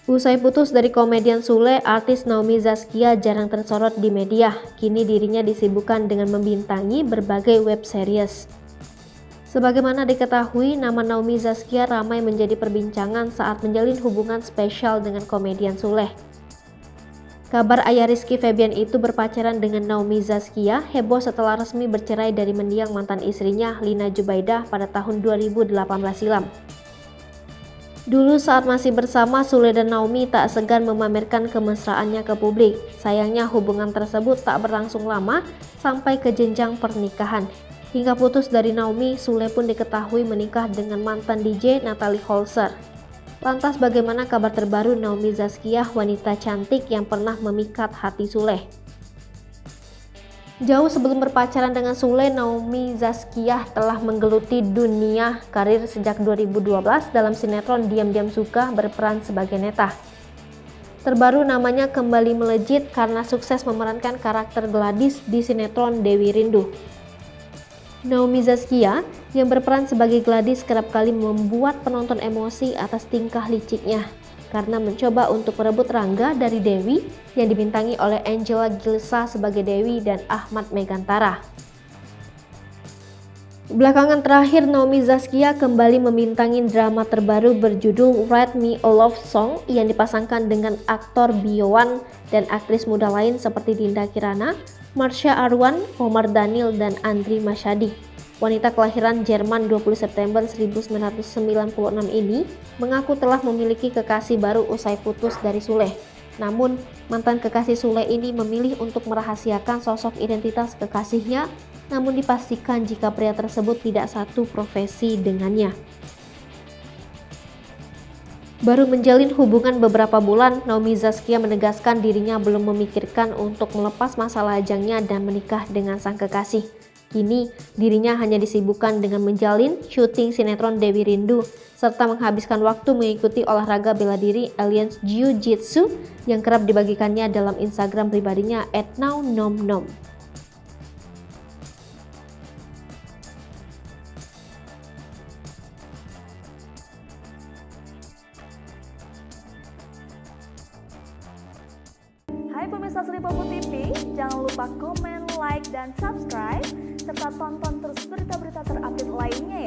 Usai putus dari komedian Sule, artis Naomi Zaskia jarang tersorot di media. Kini dirinya disibukkan dengan membintangi berbagai web series. Sebagaimana diketahui, nama Naomi Zaskia ramai menjadi perbincangan saat menjalin hubungan spesial dengan komedian Sule. Kabar ayah Rizky Febian itu berpacaran dengan Naomi Zaskia heboh setelah resmi bercerai dari mendiang mantan istrinya Lina Jubaidah pada tahun 2018 silam. Dulu saat masih bersama, Sule dan Naomi tak segan memamerkan kemesraannya ke publik. Sayangnya hubungan tersebut tak berlangsung lama sampai ke jenjang pernikahan. Hingga putus dari Naomi, Sule pun diketahui menikah dengan mantan DJ Natalie Holzer. Lantas bagaimana kabar terbaru Naomi Zaskia, wanita cantik yang pernah memikat hati Sule? Jauh sebelum berpacaran dengan Sule, Naomi Zaskia telah menggeluti dunia karir sejak 2012 dalam sinetron Diam-Diam Suka berperan sebagai Neta. Terbaru namanya kembali melejit karena sukses memerankan karakter Gladys di sinetron Dewi Rindu. Naomi Zaskia yang berperan sebagai Gladys kerap kali membuat penonton emosi atas tingkah liciknya karena mencoba untuk merebut Rangga dari Dewi yang dibintangi oleh Angela Gilsa sebagai Dewi dan Ahmad Megantara. Belakangan terakhir, Naomi Zaskia kembali membintangi drama terbaru berjudul Write Me a Love Song yang dipasangkan dengan aktor Biowan dan aktris muda lain seperti Dinda Kirana, Marsha Arwan, Omar Daniel, dan Andri Masyadi. Wanita kelahiran Jerman 20 September 1996 ini mengaku telah memiliki kekasih baru usai putus dari Sule. Namun, mantan kekasih Sule ini memilih untuk merahasiakan sosok identitas kekasihnya, namun dipastikan jika pria tersebut tidak satu profesi dengannya. Baru menjalin hubungan beberapa bulan, Naomi Zaskia menegaskan dirinya belum memikirkan untuk melepas masa lajangnya dan menikah dengan sang kekasih. Kini, dirinya hanya disibukkan dengan menjalin syuting sinetron Dewi Rindu, serta menghabiskan waktu mengikuti olahraga bela diri Alliance Jiu-Jitsu yang kerap dibagikannya dalam Instagram pribadinya @nownomnom. Hai pemirsa Sri Popo TV, jangan lupa komen, like, dan subscribe, serta tonton terus berita-berita terupdate lainnya